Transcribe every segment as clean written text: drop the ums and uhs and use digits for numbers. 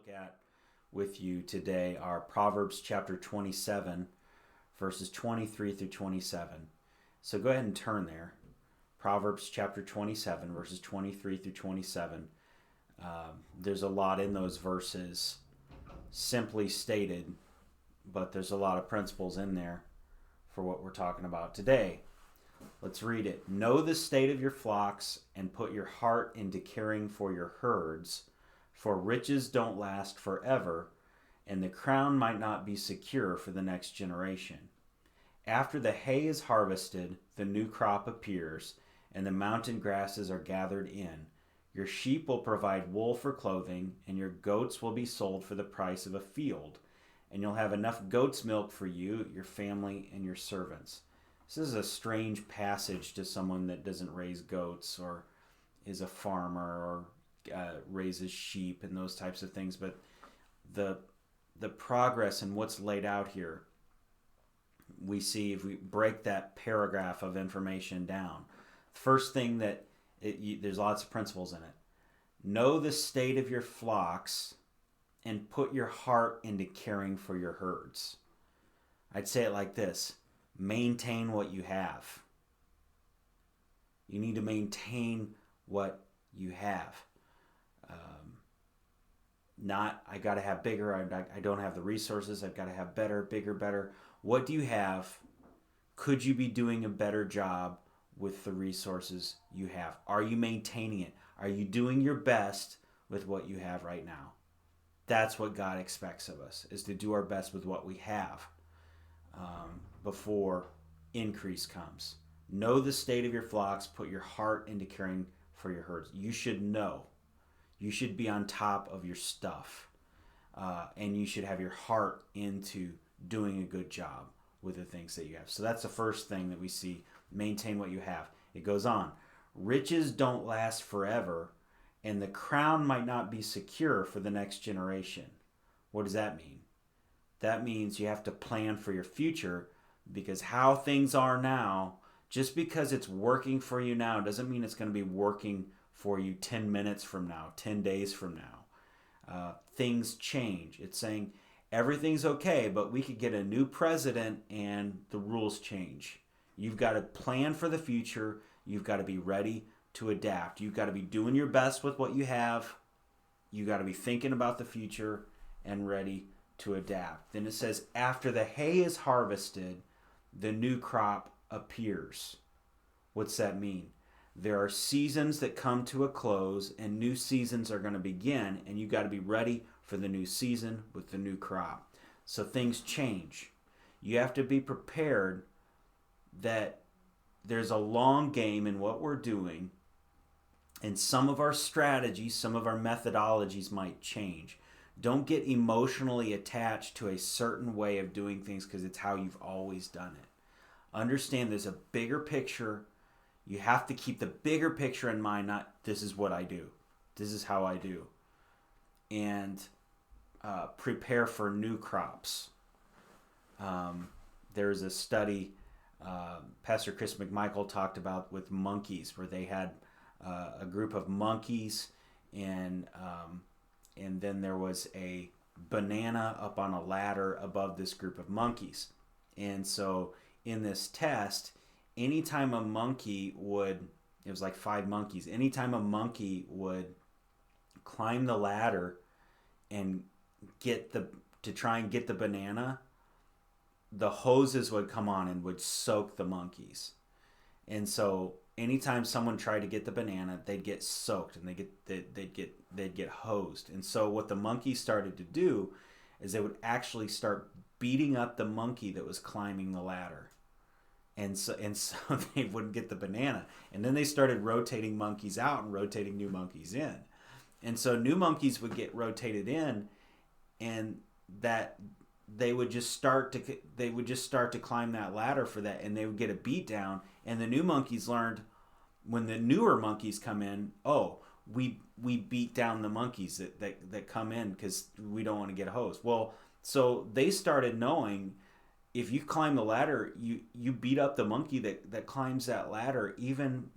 look at with you today are Proverbs chapter 27, verses 23 through 27. So go ahead and turn there. Proverbs chapter 27, verses 23 through 27. There's a lot in those verses simply stated, but there's a lot of principles in there for what we're talking about today. Let's read it. Know the state of your flocks and put your heart into caring for your herds, for riches don't last forever, and the crown might not be secure for the next generation. After the hay is harvested, the new crop appears, and the mountain grasses are gathered in. Your sheep will provide wool for clothing, and your goats will be sold for the price of a field. And you'll have enough goat's milk for you, your family, and your servants. This is a strange passage to someone that doesn't raise goats or is a farmer or raises sheep and those types of things. But the progress and what's laid out here, we see if we break that paragraph of information down. First thing that there's lots of principles in it. Know the state of your flocks and put your heart into caring for your herds. I'd say it like this. Maintain what you have. You need to maintain what you have. Not, I got to have bigger, I don't have the resources, I've got to have better, bigger, better. What do you have? Could you be doing a better job with the resources you have? Are you maintaining it? Are you doing your best with what you have right now? That's what God expects of us, is to do our best with what we have before increase comes. Know the state of your flocks. Put your heart into caring for your herds. You should know. You should be on top of your stuff. And you should have your heart into doing a good job with the things that you have. So that's the first thing that we see. Maintain what you have. It goes on. Riches don't last forever, and the crown might not be secure for the next generation. What does that mean? That means you have to plan for your future, because how things are now, just because it's working for you now doesn't mean it's going to be working for you 10 minutes from now, 10 days from now. Things change. It's saying everything's okay, but we could get a new president and the rules change. You've got to plan for the future. You've got to be ready to adapt. You've got to be doing your best with what you have. You've got to be thinking about the future and ready to adapt. Then it says, after the hay is harvested, the new crop appears. What's that mean? There are seasons that come to a close and new seasons are going to begin, and you got to be ready for the new season with the new crop. So things change. You have to be prepared that there's a long game in what we're doing, and some of our strategies, some of our methodologies might change. Don't get emotionally attached to a certain way of doing things because it's how you've always done it. Understand there's a bigger picture. You have to keep the bigger picture in mind, not this is what I do. This is how I do. And prepare for new crops. There's a study Pastor Chris McMichael talked about with monkeys, where they had a group of monkeys, and then there was a banana up on a ladder above this group of monkeys. And so in this test, anytime a monkey would, it was like 5 monkeys, anytime a monkey would climb the ladder and to try and get the banana, the hoses would come on and would soak the monkeys. And so anytime someone tried to get the banana, they'd get soaked and they'd get hosed. And so what the monkeys started to do is they would actually start beating up the monkey that was climbing the ladder. And so they wouldn't get the banana. And then they started rotating monkeys out and rotating new monkeys in. And so new monkeys would get rotated in, and that they would just start to climb that ladder for that, and they would get a beat down. And the new monkeys learned, when the newer monkeys come in, we beat down the monkeys that come in because we don't want to get hosed. Well, so they started knowing, if you climb the ladder, you beat up the monkey that climbs that ladder even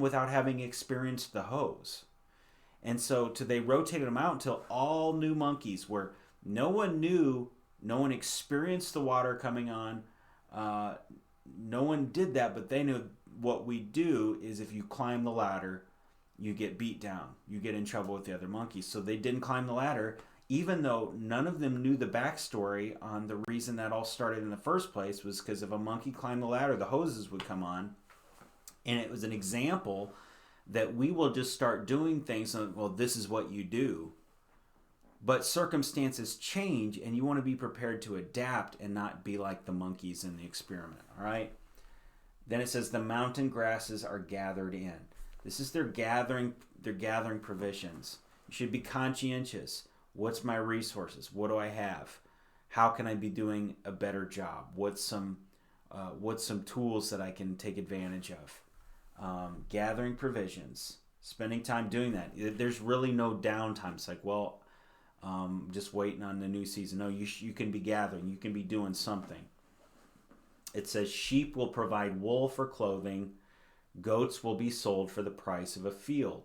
without having experienced the hose. And so they rotated them out until all new monkeys where no one knew, no one experienced the water coming on. No one did that, but they knew what we do is if you climb the ladder, you get beat down. You get in trouble with the other monkeys. So they didn't climb the ladder, even though none of them knew the backstory on the reason that all started in the first place was because if a monkey climbed the ladder, the hoses would come on. And it was an example that we will just start doing things, and, well, this is what you do. But circumstances change, and you want to be prepared to adapt and not be like the monkeys in the experiment, all right? Then it says the mountain grasses are gathered in. This is their gathering provisions. You should be conscientious. What's my resources? What do I have? How can I be doing a better job? What's some tools that I can take advantage of? Gathering provisions, spending time doing that. There's really no downtime. It's like, well, just waiting on the new season. No, you can be gathering. You can be doing something. It says sheep will provide wool for clothing. Goats will be sold for the price of a field.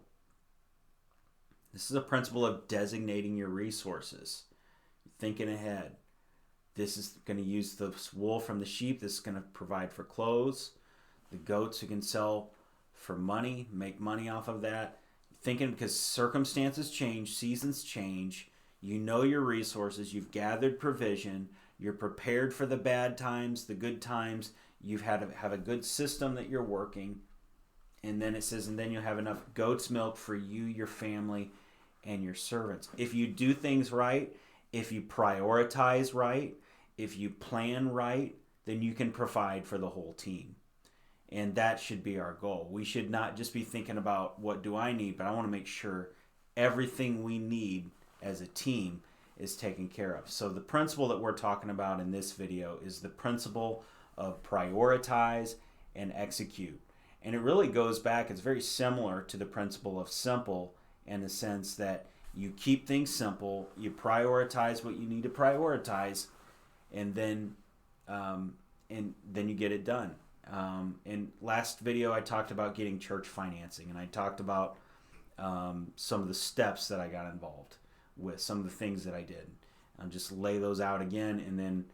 This is a principle of designating your resources. Thinking ahead. This is going to use the wool from the sheep. This is going to provide for clothes. The goats who can sell for money, make money off of that. Thinking because circumstances change, seasons change. You know your resources. You've gathered provision. You're prepared for the bad times, the good times. You've have a good system that you're working. And then it says, and then you'll have enough goat's milk for you, your family, and your servants. If you do things right, if you prioritize right, if you plan right, then you can provide for the whole team. And that should be our goal. We should not just be thinking about what do I need, but I want to make sure everything we need as a team is taken care of. So the principle that we're talking about in this video is the principle of prioritize and execute. And it really goes back, it's very similar to the principle of simple in the sense that you keep things simple, you prioritize what you need to prioritize, and then you get it done. In last video, I talked about getting church financing, and I talked about some of the steps that I got involved with, some of the things that I did. I'll just lay those out again, and then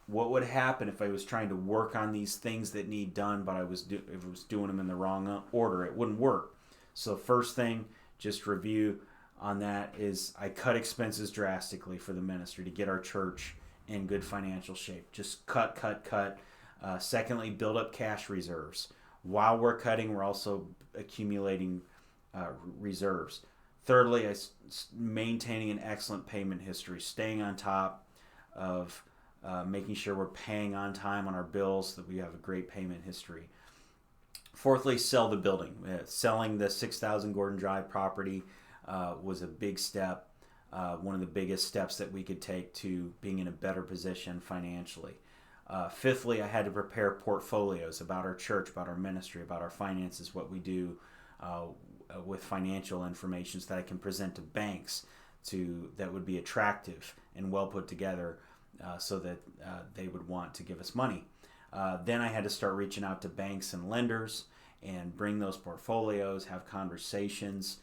what would happen if I was trying to work on these things that need done, but if I was doing them in the wrong order, it wouldn't work. So first thing, just review on that, is I cut expenses drastically for the ministry to get our church in good financial shape. Just cut. Secondly, build up cash reserves. While we're cutting, we're also accumulating reserves. Thirdly, maintaining an excellent payment history, staying on top of making sure we're paying on time on our bills, that we have a great payment history. Fourthly, sell the building. Selling the 6,000 Gordon Drive property was a big step, one of the biggest steps that we could take to being in a better position financially. Fifthly, I had to prepare portfolios about our church, about our ministry, about our finances, what we do with financial information, so that I can present to banks that would be attractive and well put together, so that they would want to give us money. Then I had to start reaching out to banks and lenders and bring those portfolios, have conversations,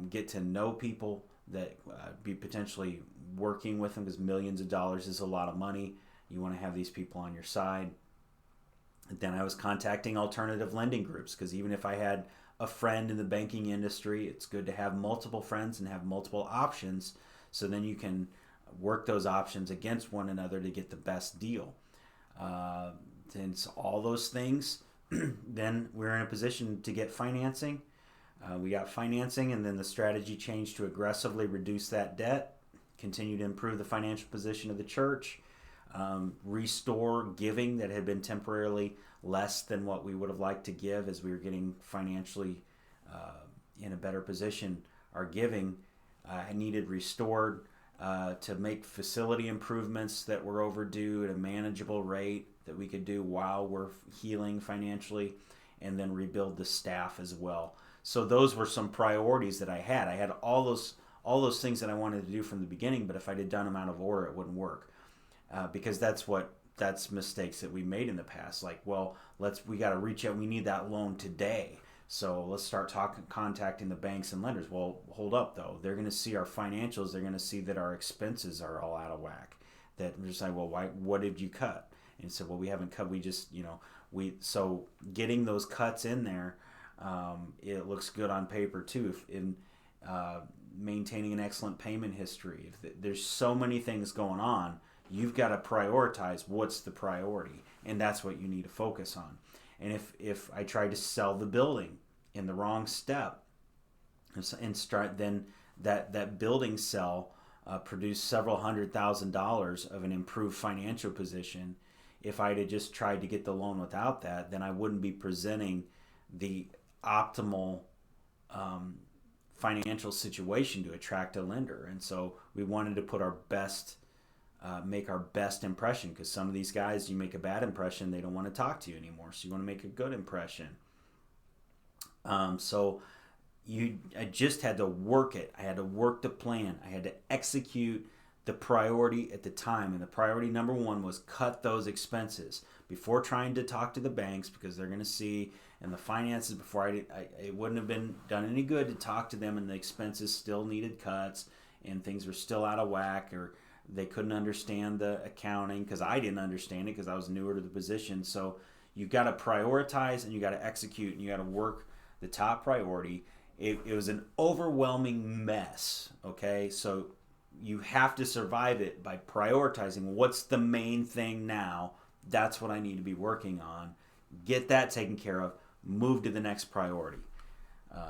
get to know people that be potentially working with them, because millions of dollars is a lot of money. You want to have these people on your side. Then I was contacting alternative lending groups, because even if I had a friend in the banking industry, it's good to have multiple friends and have multiple options, so then you can work those options against one another to get the best deal. Since all those things, then we're in a position to get financing. We got financing, and then the strategy changed to aggressively reduce that debt, continue to improve the financial position of the church, restore giving that had been temporarily less than what we would have liked to give as we were getting financially in a better position. Our giving needed restored, to make facility improvements that were overdue at a manageable rate that we could do while we're healing financially, and then rebuild the staff as well. So those were some priorities that I had. I had all those things that I wanted to do from the beginning, but if I'd have done them out of order, it wouldn't work. Because that's mistakes that we made in the past. Like, well, we got to reach out. We need that loan today. So let's start contacting the banks and lenders. Well, hold up though. They're going to see our financials. They're going to see that our expenses are all out of whack. That we're just like, well, why? What did you cut? And so, well, we haven't cut. We just, so getting those cuts in there, it looks good on paper too. If in maintaining an excellent payment history. If there's so many things going on, you've got to prioritize what's the priority, and that's what you need to focus on. And if I tried to sell the building in the wrong step and start, then that building sell produced several $100,000 of an improved financial position. If I'd have just tried to get the loan without that, then I wouldn't be presenting the optimal financial situation to attract a lender. And so we wanted to put our best, make our best impression, because some of these guys, you make a bad impression, they don't want to talk to you anymore. So you want to make a good impression. I just had to work it. I had to work the plan. I had to execute the priority at the time. And the priority number one was cut those expenses before trying to talk to the banks, because they're going to see, and the finances, before it wouldn't have been done any good to talk to them, and the expenses still needed cuts and things were still out of whack, or they couldn't understand the accounting, because I didn't understand it because I was newer to the position. So you got to prioritize and you got to execute and you got to work the top priority. It was an overwhelming mess, okay? So you have to survive it by prioritizing what's the main thing now. That's what I need to be working on. Get that taken care of. Move to the next priority.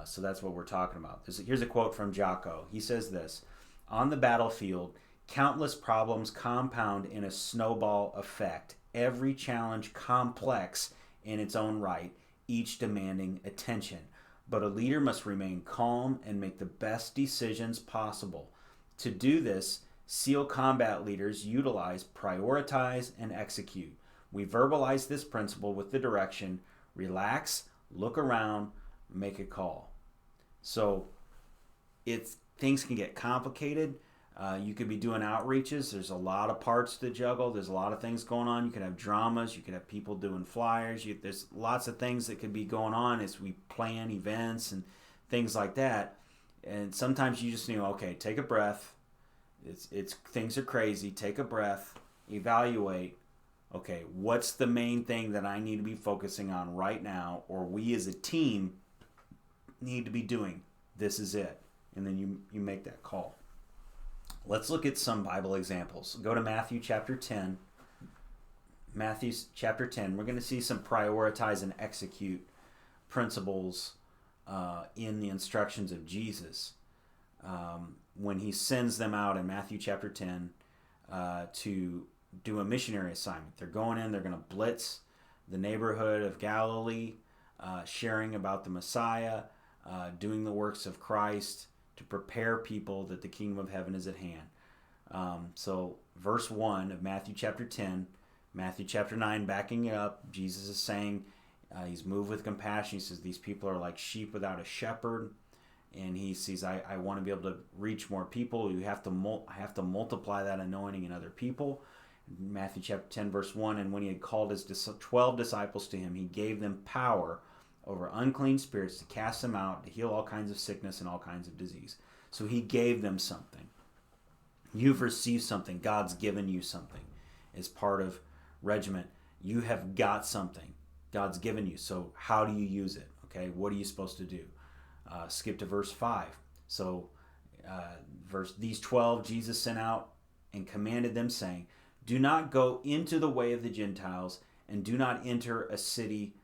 So that's what we're talking about. Here's a quote from Jocko. He says this: on the battlefield, countless problems compound in a snowball effect, every challenge complex in its own right, each demanding attention. But a leader must remain calm and make the best decisions possible. To do this, SEAL combat leaders utilize, prioritize, and execute. We verbalize this principle with the direction: relax, look around, make a call. So things can get complicated. You could be doing outreaches. There's a lot of parts to juggle. There's a lot of things going on. You could have dramas. You could have people doing flyers. There's lots of things that could be going on as we plan events and things like that. And sometimes you just okay, take a breath. It's things are crazy. Take a breath. Evaluate. Okay, what's the main thing that I need to be focusing on right now, or we as a team need to be doing? This is it. And then you make that call. Let's look at some Bible examples. Go to Matthew chapter 10. Matthew chapter 10. We're going to see some prioritize and execute principles in the instructions of Jesus when he sends them out in Matthew chapter 10 to do a missionary assignment. They're going in, they're going to blitz the neighborhood of Galilee, sharing about the Messiah, doing the works of Christ to prepare people that the kingdom of heaven is at hand. So verse 1 of Matthew chapter 10, Matthew chapter 9 backing it up, Jesus is saying, he's moved with compassion. He says these people are like sheep without a shepherd. And he sees, I want to be able to reach more people. I have to multiply that anointing in other people. Matthew chapter 10 verse 1, and when he had called his 12 disciples to him, he gave them power over unclean spirits to cast them out, to heal all kinds of sickness and all kinds of disease. So he gave them something. You've received something. God's given you something as part of regiment. You have got something God's given you. So how do you use it? Okay, what are you supposed to do? Skip to verse 5. So these 12 Jesus sent out and commanded them, saying, do not go into the way of the Gentiles, and do not enter a city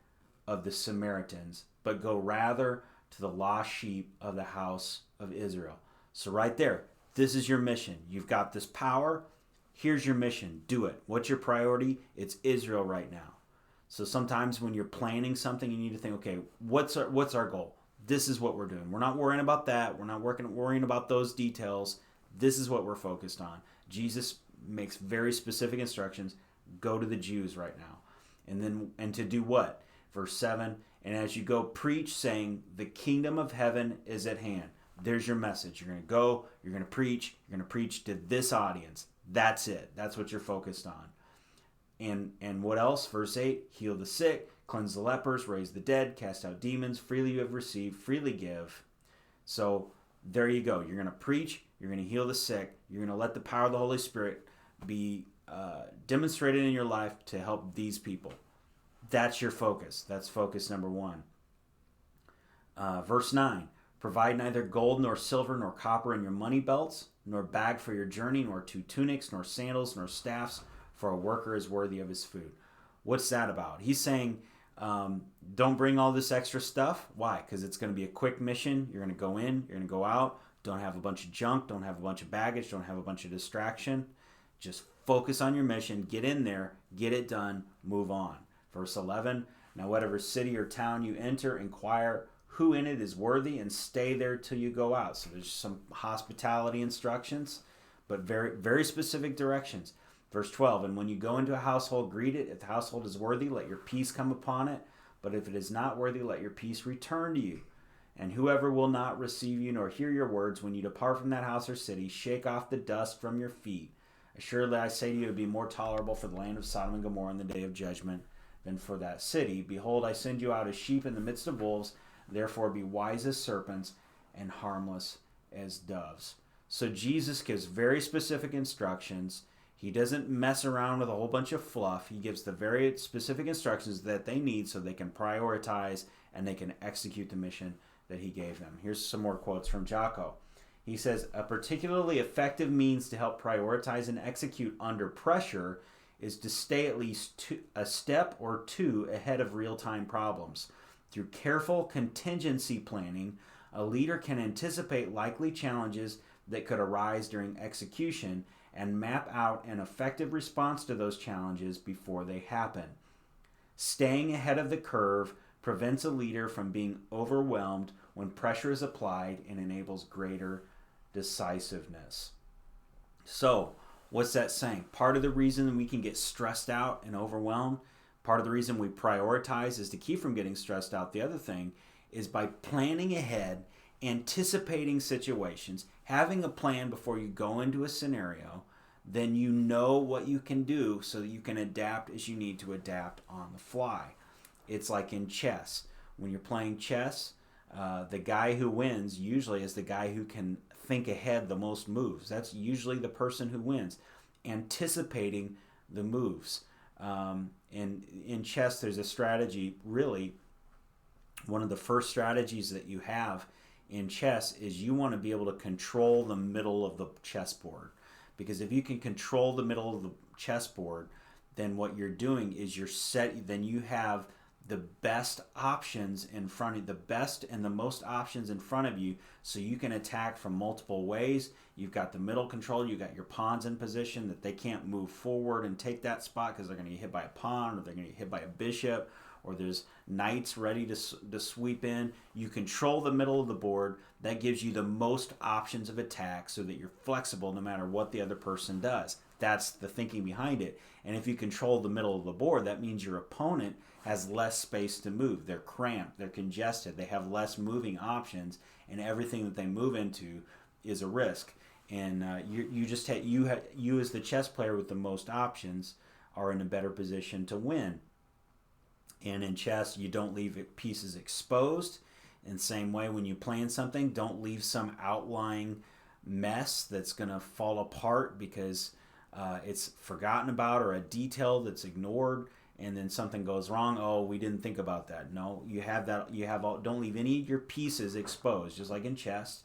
of the Samaritans, but go rather to the lost sheep of the house of Israel. So right there, this is your mission. You've got this power. Here's your mission. Do it. What's your priority? It's Israel right now. So sometimes when you're planning something, you need to think, okay, what's our goal? This is what we're doing. We're not worrying about that. We're not worrying about those details. This is what we're focused on. Jesus makes very specific instructions. Go to the Jews right now. And to do what? Verse 7, and as you go, preach, saying, the kingdom of heaven is at hand. There's your message. You're going to go, you're going to preach to this audience. That's it. That's what you're focused on. And what else? Verse 8, heal the sick, cleanse the lepers, raise the dead, cast out demons. Freely you have received, freely give. So there you go. You're going to preach. You're going to heal the sick. You're going to let the power of the Holy Spirit be demonstrated in your life to help these people. That's your focus. That's focus number one. Verse 9. Provide neither gold nor silver nor copper in your money belts, nor bag for your journey, nor 2 tunics, nor sandals, nor staffs, for a worker is worthy of his food. What's that about? He's saying, don't bring all this extra stuff. Why? Because it's going to be a quick mission. You're going to go in, you're going to go out. Don't have a bunch of junk, don't have a bunch of baggage, don't have a bunch of distraction. Just focus on your mission, get in there, get it done, move on. Verse 11, now whatever city or town you enter, inquire who in it is worthy and stay there till you go out. So there's some hospitality instructions, but very, very specific directions. Verse 12, and when you go into a household, greet it. If the household is worthy, let your peace come upon it. But if it is not worthy, let your peace return to you. And whoever will not receive you nor hear your words, when you depart from that house or city, shake off the dust from your feet. Assuredly, I say to you, it would be more tolerable for the land of Sodom and Gomorrah in the day of judgment than for that city. Behold, I send you out as sheep in the midst of wolves. Therefore, be wise as serpents and harmless as doves. So Jesus gives very specific instructions. He doesn't mess around with a whole bunch of fluff. He gives the very specific instructions that they need so they can prioritize and they can execute the mission that he gave them. Here's some more quotes from Jocko. He says, a particularly effective means to help prioritize and execute under pressure is to stay at least a step or two ahead of real-time problems. Through careful contingency planning, a leader can anticipate likely challenges that could arise during execution and map out an effective response to those challenges before they happen. Staying ahead of the curve prevents a leader from being overwhelmed when pressure is applied and enables greater decisiveness. So, what's that saying? Part of the reason we can get stressed out and overwhelmed, part of the reason we prioritize is to keep from getting stressed out. The other thing is by planning ahead, anticipating situations, having a plan before you go into a scenario, then you know what you can do so that you can adapt as you need to adapt on the fly. It's like in chess. When you're playing chess, the guy who wins usually is the guy who can think ahead the most moves. That's usually the person who wins, anticipating the moves. And in chess, there's a strategy, really, one of the first strategies that you have in chess is you want to be able to control the middle of the chessboard. Because if you can control the middle of the chessboard, then what you're doing is then you have the best options in front of you, the best and the most options in front of you, so you can attack from multiple ways. You've got the middle control, you've got your pawns in position that they can't move forward and take that spot because they're going to get hit by a pawn, or they're going to get hit by a bishop, or there's knights ready to sweep in. You control the middle of the board. That gives you the most options of attack so that you're flexible no matter what the other person does. That's the thinking behind it. And if you control the middle of the board, that means your opponent has less space to move. They're cramped, they're congested, they have less moving options, and everything that they move into is a risk. And you as the chess player with the most options are in a better position to win. And in chess, you don't leave pieces exposed. In the same way, when you plan something, don't leave some outlying mess that's going to fall apart because it's forgotten about, or a detail that's ignored, and then something goes wrong. Oh, we didn't think about that. No, you have that. Don't leave any of your pieces exposed. Just like in chess,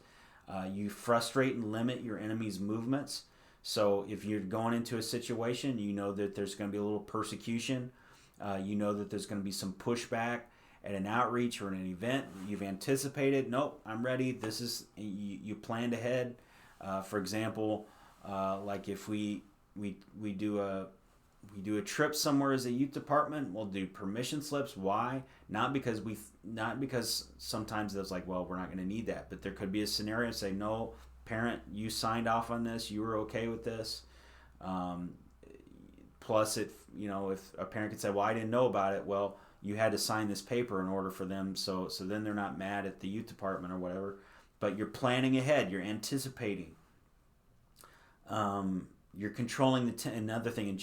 you frustrate and limit your enemy's movements. So if you're going into a situation, you know that there's going to be a little persecution. You know that there's going to be some pushback at an outreach or an event. You've anticipated. Nope, I'm ready. This is you planned ahead. For example, like if we do a trip somewhere as a youth department, we'll do permission slips. Why? Not because sometimes it's like, well, we're not going to need that, but there could be a scenario say, no, parent, you signed off on this, you were okay with this. Plus, if a parent could say, well, I didn't know about it, well, you had to sign this paper in order for them, so then they're not mad at the youth department or whatever. But you're planning ahead, you're anticipating. You're controlling another thing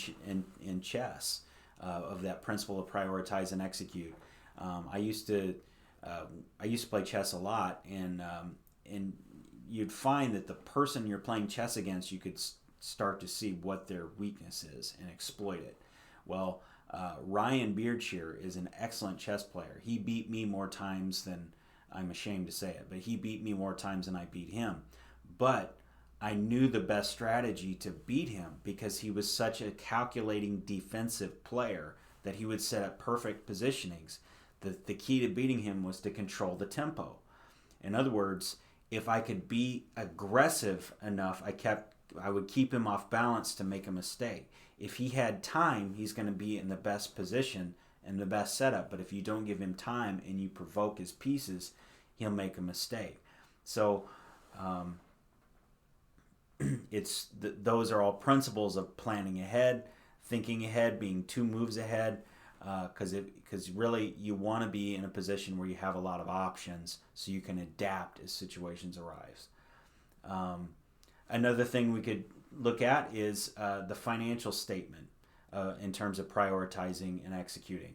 in chess. of that principle of prioritize and execute. I used to play chess a lot, and you'd find that the person you're playing chess against, you could start to see what their weakness is and exploit it. Well, Ryan Beardshear is an excellent chess player. He beat me more times than, I'm ashamed to say it, but he beat me more times than I beat him. But I knew the best strategy to beat him because he was such a calculating defensive player that he would set up perfect positionings. The key to beating him was to control the tempo. In other words, if I could be aggressive enough, I would keep him off balance to make a mistake. If he had time, he's going to be in the best position and the best setup. But if you don't give him time and you provoke his pieces, he'll make a mistake. So those are all principles of planning ahead, thinking ahead, being 2 moves ahead. Because really you want to be in a position where you have a lot of options so you can adapt as situations arise. Another thing we could look at is the financial statement in terms of prioritizing and executing.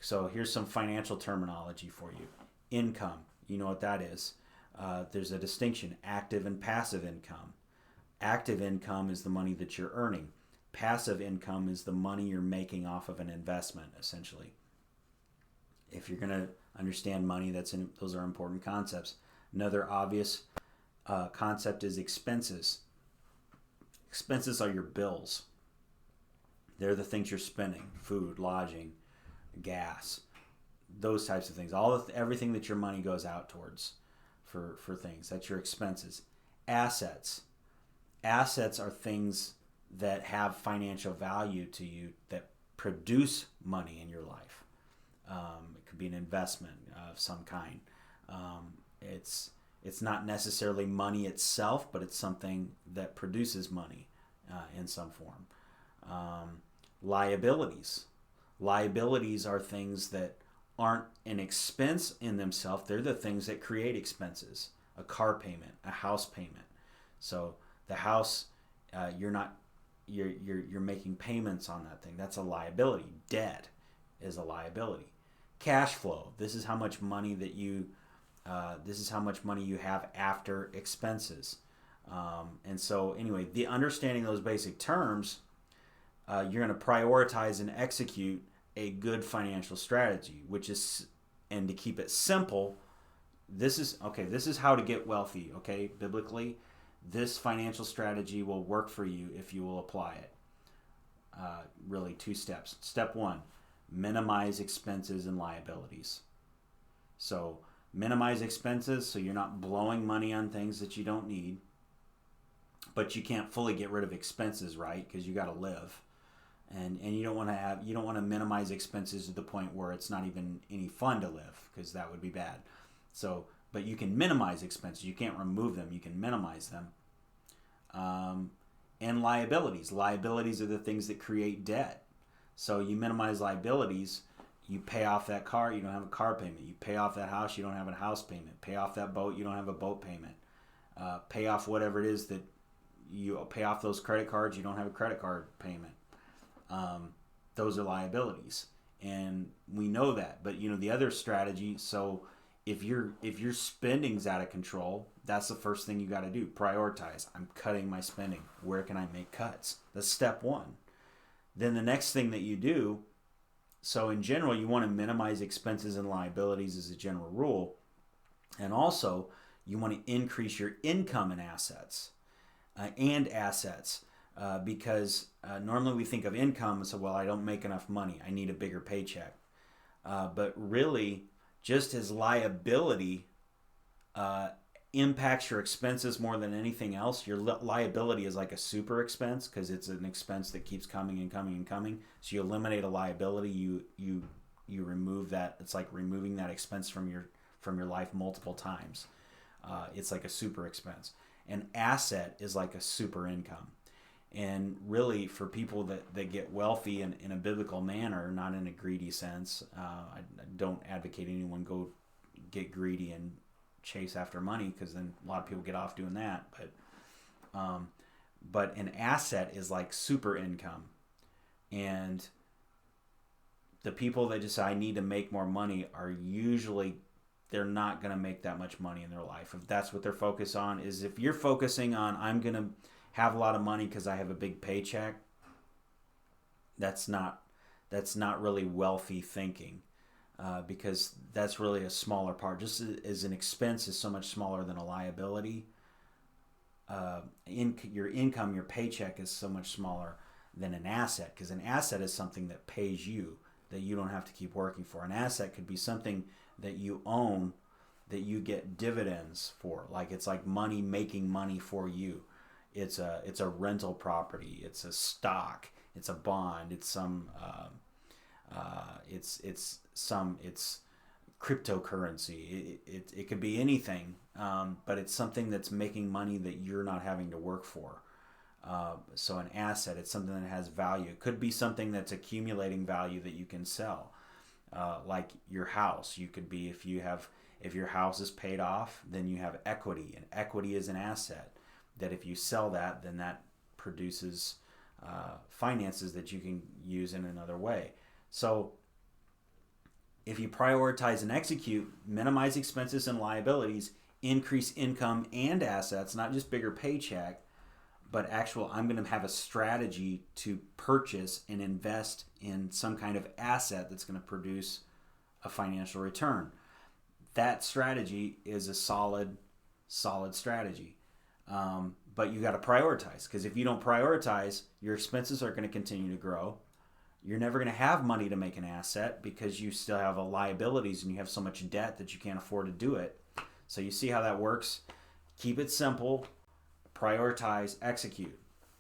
So here's some financial terminology for you. Income, you know what that is. There's a distinction, active and passive income. Active income is the money that you're earning. Passive income is the money you're making off of an investment, essentially. If you're going to understand money, those are important concepts. Another obvious concept is expenses. Expenses are your bills. They're the things you're spending: food, lodging, gas, those types of things. Everything that your money goes out towards for things. That's your expenses. Assets. Assets are things that have financial value to you, that produce money in your life. It could be an investment of some kind. It's not necessarily money itself, but it's something that produces money in some form. Liabilities. Liabilities are things that aren't an expense in themselves. They're the things that create expenses. A car payment, a house payment. So the house, you're making payments on that thing. That's a liability. Debt is a liability. Cash flow. This is how much money that you have after expenses. And so anyway, the understanding those basic terms, you're going to prioritize and execute a good financial strategy, and to keep it simple, this is how to get wealthy, okay? Biblically, this financial strategy will work for you if you will apply it. Really 2 steps. Step 1, minimize expenses and liabilities. So minimize expenses so you're not blowing money on things that you don't need, but you can't fully get rid of expenses, right? Because you got to live. And you don't want to minimize expenses to the point where it's not even any fun to live, because that would be bad. So, but you can minimize expenses. You can't remove them. You can minimize them. And liabilities. Liabilities are the things that create debt. So you minimize liabilities. You pay off that car, you don't have a car payment. You pay off that house, you don't have a house payment. Pay off that boat, you don't have a boat payment. Pay off whatever it is that you pay off those credit cards, you don't have a credit card payment. Those are liabilities. And we know that. But the other strategy, so if your spending's out of control, that's the first thing you got to do. Prioritize. I'm cutting my spending. Where can I make cuts? That's step 1. Then the next thing that you do, so in general, you want to minimize expenses and liabilities as a general rule. And also, you want to increase your income and assets. Because normally we think of income as, well, I don't make enough money. I need a bigger paycheck. But really, just as liability impacts your expenses more than anything else, your liability is like a super expense, because it's an expense that keeps coming and coming and coming. So you eliminate a liability, you remove that. It's like removing that expense from your life multiple times. It's like a super expense. An asset is like a super income. And really, for people that get wealthy in a biblical manner, not in a greedy sense, I don't advocate anyone go get greedy and chase after money, because then a lot of people get off doing that. But an asset is like super income, and the people that just say, I need to make more money, are usually, they're not going to make that much money in their life. If that's what they're focused on, is if you're focusing on, I'm going to have a lot of money because I have a big paycheck, that's not really wealthy thinking, because that's really a smaller part. Just as an expense is so much smaller than a liability, your income, your paycheck is so much smaller than an asset, because an asset is something that pays you, that you don't have to keep working for. An asset could be something that you own, that you get dividends for. Like, it's like money making money for you. It's a rental property. It's a stock. It's a bond. It's some it's cryptocurrency. It could be anything, but it's something that's making money that you're not having to work for. So an asset, it's something that has value. It could be something that's accumulating value that you can sell, like your house. You could be, if your house is paid off, then you have equity, and equity is an asset that if you sell that, then that produces finances that you can use in another way. So if you prioritize and execute, minimize expenses and liabilities, increase income and assets, not just bigger paycheck, but actual, I'm going to have a strategy to purchase and invest in some kind of asset that's going to produce a financial return. That strategy is a solid strategy. But you got to prioritize, because if you don't prioritize, your expenses are going to continue to grow. You're never going to have money to make an asset because you still have liabilities and you have so much debt that you can't afford to do it. So you see how that works? Keep it simple. Prioritize, execute.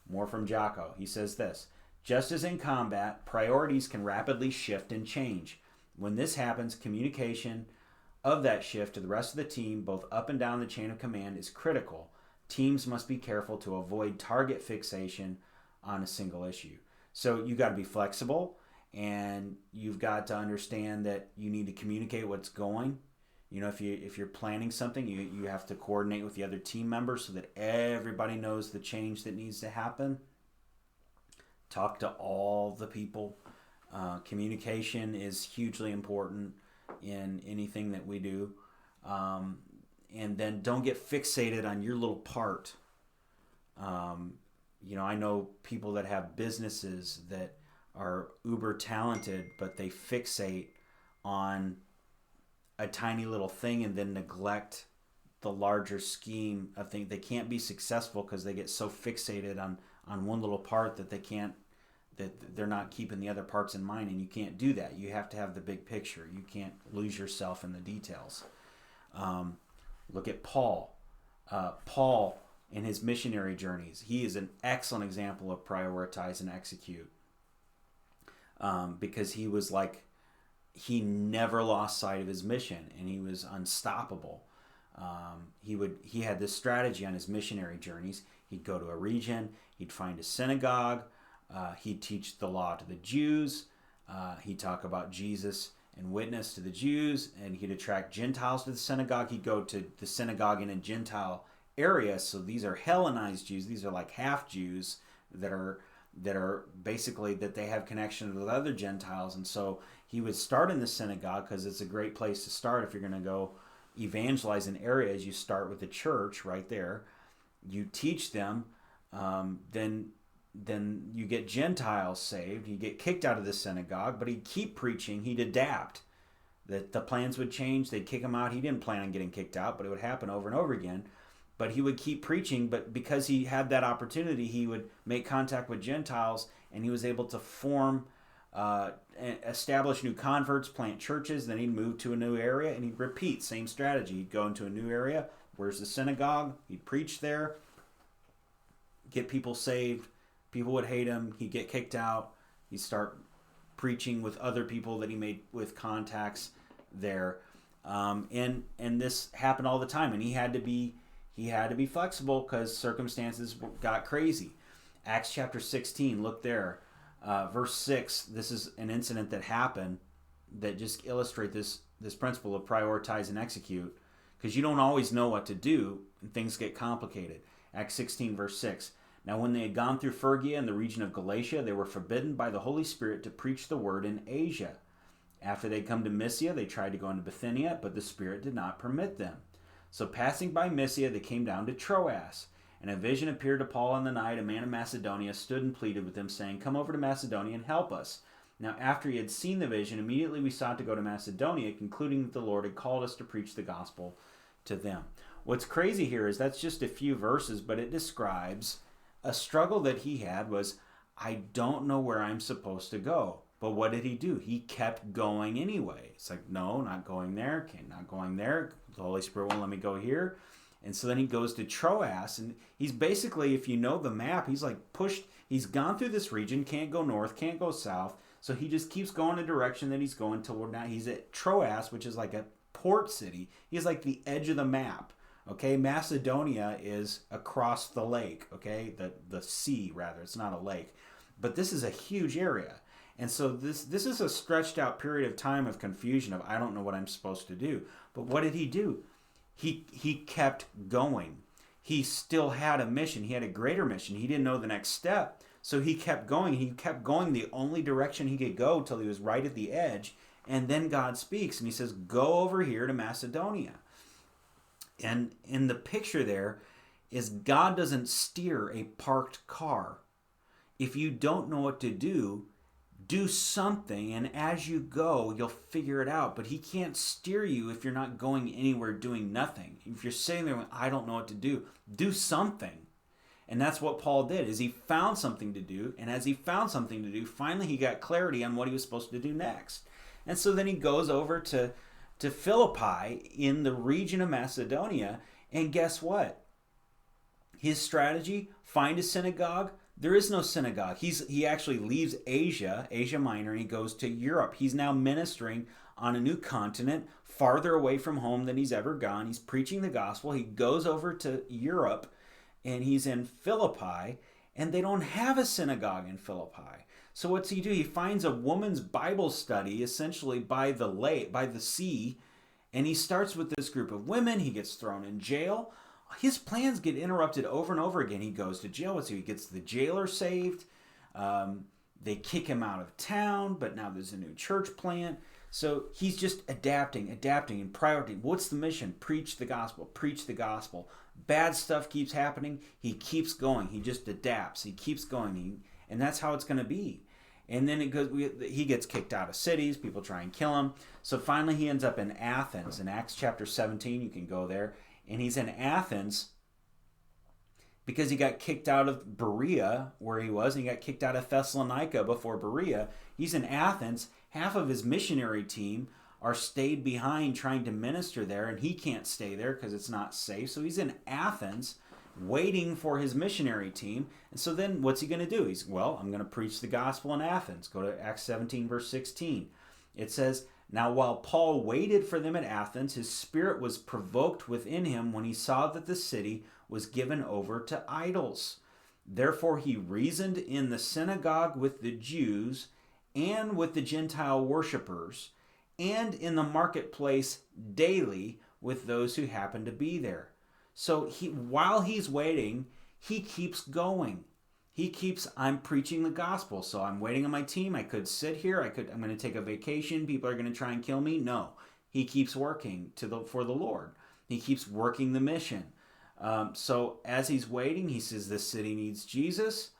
More from Jocko. He says this: just as in combat, priorities can rapidly shift and change. When this happens, communication of that shift to the rest of the team, both up and down the chain of command, is critical. Teams must be careful to avoid target fixation on a single issue. So you got to be flexible, and you've got to understand that you need to communicate what's going. You know, if you're planning something, you have to coordinate with the other team members so that everybody knows the change that needs to happen. Talk to all the people. Communication is hugely important in anything that we do. And then don't get fixated on your little part. I know people that have businesses that are uber talented, but they fixate on a tiny little thing and then neglect the larger scheme of things. They can't be successful because they get so fixated on one little part that they're not keeping the other parts in mind, and you can't do that. You have to have the big picture. You can't lose yourself in the details. Look at Paul. Paul, in his missionary journeys, he is an excellent example of prioritize and execute, because he never lost sight of his mission, and he was unstoppable. He had this strategy on his missionary journeys. He'd go to a region, he'd find a synagogue, he'd teach the law to the Jews, he'd talk about Jesus and witness to the Jews, and he'd attract Gentiles to the synagogue. He'd go to the synagogue in a Gentile area. So these are Hellenized Jews. These are like half Jews that are basically, that they have connections with other Gentiles. And so he would start in the synagogue because it's a great place to start. If you're going to go evangelize in areas, you start with the church right there. You teach them, then you get Gentiles saved. You get kicked out of the synagogue, but he'd keep preaching. He'd adapt. That the plans would change. They'd kick him out. He didn't plan on getting kicked out, but it would happen over and over again. But he would keep preaching. But because he had that opportunity, he would make contact with Gentiles, and he was able to form, establish new converts, plant churches. Then he'd move to a new area, and he'd repeat, same strategy. He'd go into a new area. Where's the synagogue? He'd preach there, get people saved. People would hate him. He'd get kicked out. He'd start preaching with other people that he made with contacts there, and this happened all the time. And he had to be flexible because circumstances got crazy. Acts chapter 16. Look there, verse 6. This is an incident that happened that just illustrate this principle of prioritize and execute, because you don't always know what to do and things get complicated. Acts 16 verse 6. Now when they had gone through Phrygia and the region of Galatia, they were forbidden by the Holy Spirit to preach the word in Asia. After they come to Mysia, they tried to go into Bithynia, but the Spirit did not permit them. So passing by Mysia, they came down to Troas. And a vision appeared to Paul in the night. A man of Macedonia stood and pleaded with him, saying, "Come over to Macedonia and help us." Now after he had seen the vision, immediately we sought to go to Macedonia, concluding that the Lord had called us to preach the gospel to them. What's crazy here is that's just a few verses, but it describes a struggle that he had was, I don't know where I'm supposed to go. But what did he do? He kept going anyway. It's like, no, not going there. Okay, not going there. The Holy Spirit won't let me go here. And so then he goes to Troas, and he's basically, if you know the map, he's like pushed, he's gone through this region, can't go north, can't go south, so he just keeps going the direction that he's going toward. Now he's at Troas, which is like a port city. He's like the edge of the map, okay? Macedonia is across the lake, okay? The sea, rather. It's not a lake. But this is a huge area. And so this is a stretched out period of time of confusion of, I don't know what I'm supposed to do. But what did he do? He kept going. He still had a mission. He had a greater mission. He didn't know the next step. So he kept going. He kept going the only direction he could go till he was right at the edge. And then God speaks and he says, go over here to Macedonia. And in the picture there is God doesn't steer a parked car. If you don't know what to do something, and as you go, you'll figure it out. But he can't steer you if you're not going anywhere doing nothing. If you're sitting there going, I don't know what to do something. And that's what Paul did, is he found something to do, and as he found something to do, finally he got clarity on what he was supposed to do next. And so then he goes over to Philippi in the region of Macedonia, and guess what? His strategy, find a synagogue. There is no synagogue. He actually leaves Asia Minor, and he goes to Europe. He's now ministering on a new continent, farther away from home than he's ever gone. He's preaching the gospel. He goes over to Europe, and he's in Philippi, and they don't have a synagogue in Philippi. So what's he do? He finds a woman's Bible study, essentially by the sea, and he starts with this group of women. He gets thrown in jail. His plans get interrupted over and over again. He goes to jail. So he gets the jailer saved. They kick him out of town, but now there's a new church plant. So he's just adapting, and priority. What's the mission? Preach the gospel. Preach the gospel. Bad stuff keeps happening. He keeps going. He just adapts. He keeps going. And that's how it's going to be. And then he gets kicked out of cities. People try and kill him. So finally he ends up in Athens. In Acts chapter 17, you can go there. And he's in Athens because he got kicked out of Berea, where he was, and he got kicked out of Thessalonica before Berea. He's in Athens. Half of his missionary team are stayed behind trying to minister there, and he can't stay there because it's not safe. So he's in Athens waiting for his missionary team. And so then what's he going to do? I'm going to preach the gospel in Athens. Go to Acts 17, verse 16. It says, now while Paul waited for them at Athens, his spirit was provoked within him when he saw that the city was given over to idols. Therefore he reasoned in the synagogue with the Jews and with the Gentile worshippers, and in the marketplace daily with those who happened to be there. So while he's waiting, he keeps going. I'm preaching the gospel, so I'm waiting on my team. I could sit here. I'm going to take a vacation. People are going to try and kill me. No, he keeps working for the Lord. He keeps working the mission. So as he's waiting, he says this city needs Jesus.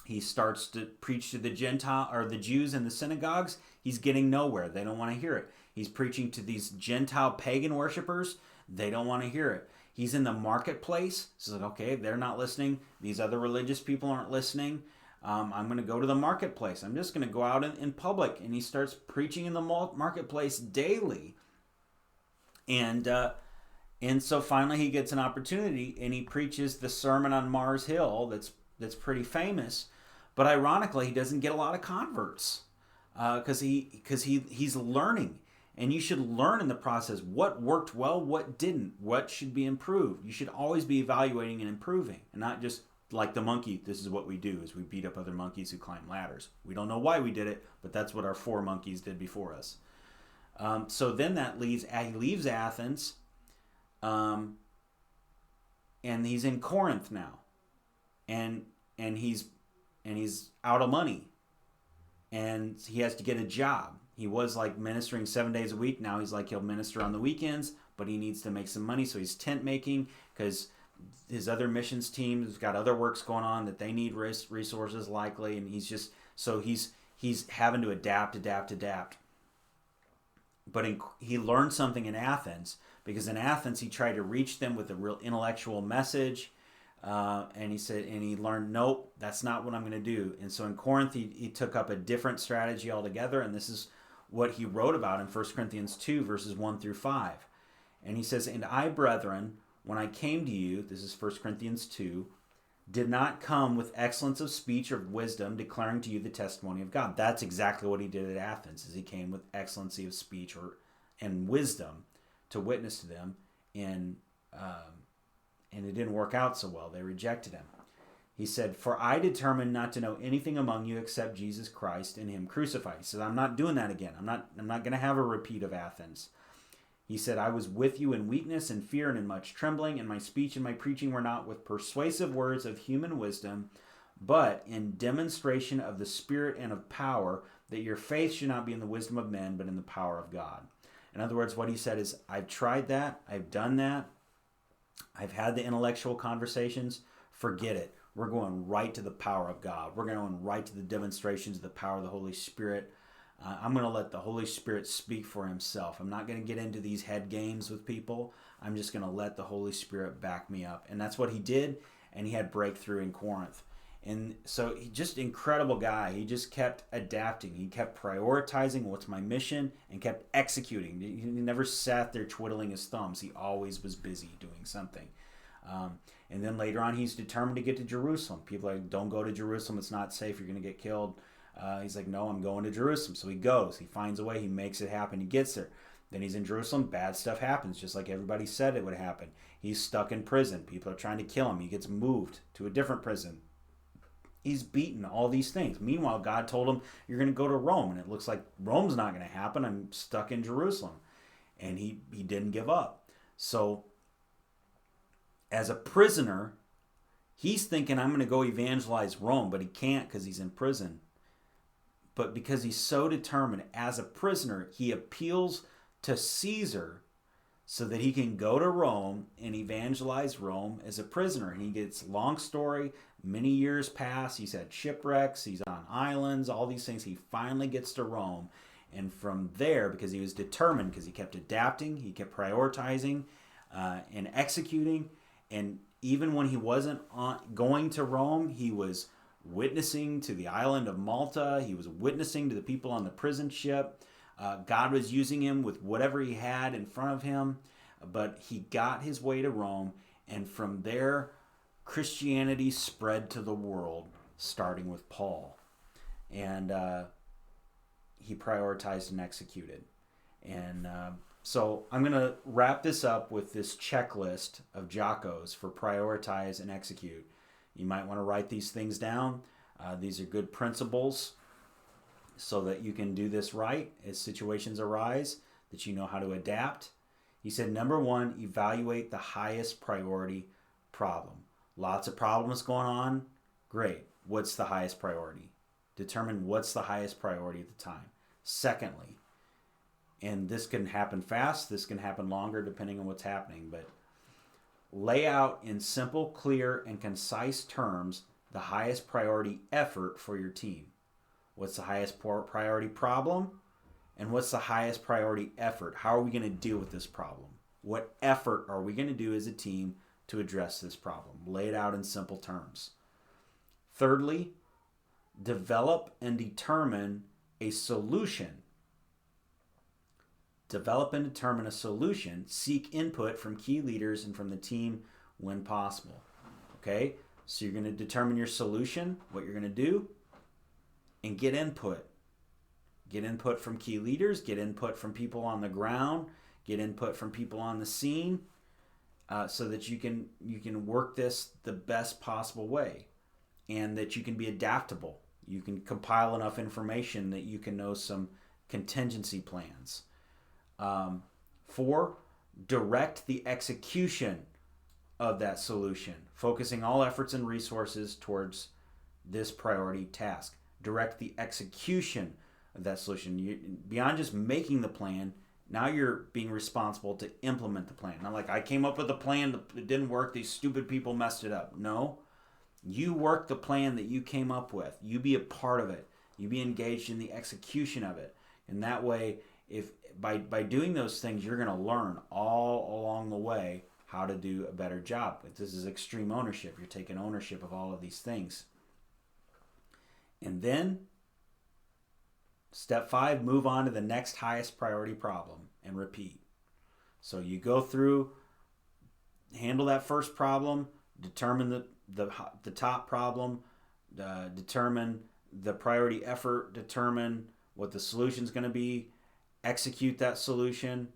He starts to preach to the Jews in the synagogues. He's getting nowhere. They don't want to hear it. He's preaching to these Gentile pagan worshipers. They don't want to hear it. He's in the marketplace. So like, okay, they're not listening. These other religious people aren't listening. I'm going to go to the marketplace. I'm just going to go out in public. And he starts preaching in the marketplace daily. And so finally he gets an opportunity, and he preaches the Sermon on Mars Hill that's pretty famous. But ironically, he doesn't get a lot of converts because he's learning. And you should learn in the process what worked well, what didn't, what should be improved. You should always be evaluating and improving, and not just like the monkey. This is what we do, is we beat up other monkeys who climb ladders. We don't know why we did it, but that's what our 4 monkeys did before us. So then he leaves Athens, and he's in Corinth now, and he's out of money, and he has to get a job. He was like ministering 7 days a week. Now he's like he'll minister on the weekends, but he needs to make some money, so he's tent making because his other missions team has got other works going on that they need resources likely, and he's having to adapt. But he learned something in Athens, because in Athens he tried to reach them with a real intellectual message, and he learned, nope, that's not what I'm going to do. And so in Corinth he took up a different strategy altogether, and this is what he wrote about in 1 Corinthians 2 verses 1 through 5. And he says, "And I, brethren, when I came to you," this is 1 Corinthians 2, "did not come with excellence of speech or wisdom, declaring to you the testimony of God." That's exactly what he did at Athens, is he came with excellency of speech and wisdom to witness to them, and it didn't work out so well. They rejected him. He said, "For I determined not to know anything among you except Jesus Christ and him crucified." He said, I'm not doing that again. I'm not going to have a repeat of Athens. He said, "I was with you in weakness and fear and in much trembling, and my speech and my preaching were not with persuasive words of human wisdom, but in demonstration of the Spirit and of power, that your faith should not be in the wisdom of men, but in the power of God." In other words, what he said is, I've tried that. I've done that. I've had the intellectual conversations. Forget it. We're going right to the power of God. We're going right to the demonstrations of the power of the Holy Spirit. I'm going to let the Holy Spirit speak for himself. I'm not going to get into these head games with people. I'm just going to let the Holy Spirit back me up. And that's what he did, and he had breakthrough in Corinth. And so he just incredible guy. He just kept adapting. He kept prioritizing what's my mission and kept executing. He never sat there twiddling his thumbs. He always was busy doing something. And then later on, he's determined to get to Jerusalem. People are like, don't go to Jerusalem. It's not safe. You're going to get killed. He's like, no, I'm going to Jerusalem. So he goes. He finds a way. He makes it happen. He gets there. Then he's in Jerusalem. Bad stuff happens, just like everybody said it would happen. He's stuck in prison. People are trying to kill him. He gets moved to a different prison. He's beaten, all these things. Meanwhile, God told him, you're going to go to Rome. And it looks like Rome's not going to happen. I'm stuck in Jerusalem. And he didn't give up. So as a prisoner, he's thinking, I'm going to go evangelize Rome, but he can't because he's in prison. But because he's so determined, as a prisoner, he appeals to Caesar so that he can go to Rome and evangelize Rome as a prisoner. And he gets, long story, many years pass. He's had shipwrecks. He's on islands, all these things. He finally gets to Rome. And from there, because he was determined, because he kept adapting, he kept prioritizing and executing. And even when he wasn't going to Rome, he was witnessing to the island of Malta. He was witnessing to the people on the prison ship. God was using him with whatever he had in front of him. But he got his way to Rome. And from there, Christianity spread to the world, starting with Paul. And he prioritized and executed. And so I'm going to wrap this up with this checklist of Jocko's for prioritize and execute. You might want to write these things down. These are good principles so that you can do this right as situations arise, that you know how to adapt. He said, number one, evaluate the highest priority problem. Lots of problems going on. Great. What's the highest priority? Determine what's the highest priority at the time. Secondly, and this can happen fast, this can happen longer depending on what's happening, but lay out in simple, clear, and concise terms the highest priority effort for your team. What's the highest priority problem? And what's the highest priority effort? How are we going to deal with this problem? What effort are we going to do as a team to address this problem? Lay it out in simple terms. Thirdly, develop and determine a solution. Develop and determine a solution. Seek input from key leaders and from the team when possible. Okay? So you're going to determine your solution, what you're going to do, and get input. Get input from key leaders, get input from people on the ground, get input from people on the scene, so that you can work this the best possible way, and that you can be adaptable. You can compile enough information that you can know some contingency plans. 4, direct the execution of that solution, focusing all efforts and resources towards this priority task. Direct the execution that solution. Beyond just making the plan, now you're being responsible to implement the plan. Not like I came up with a plan, it didn't work, these stupid people messed it up. No, you work the plan that you came up with. You be a part of it. You be engaged in the execution of it. And that way, if by doing those things, you're going to learn all along the way how to do a better job. This is extreme ownership. You're taking ownership of all of these things. And then, step 5, move on to the next highest priority problem and repeat. So you go through, handle that first problem, determine the top problem, determine the priority effort, determine what the solution is going to be, execute that solution,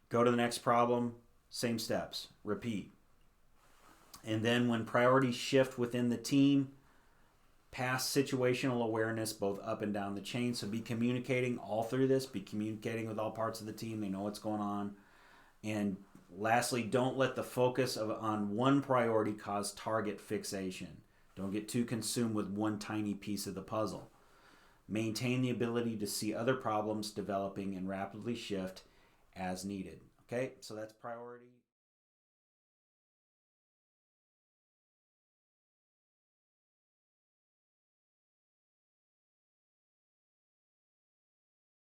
go to the next problem, same steps, repeat. And then when priorities shift within the team, past situational awareness both up and down the chain. So be communicating all through this, be communicating with all parts of the team. They know what's going on. And lastly, don't let the focus on one priority cause target fixation. Don't get too consumed with one tiny piece of the puzzle. Maintain the ability to see other problems developing and rapidly shift as needed. Okay, so that's priority.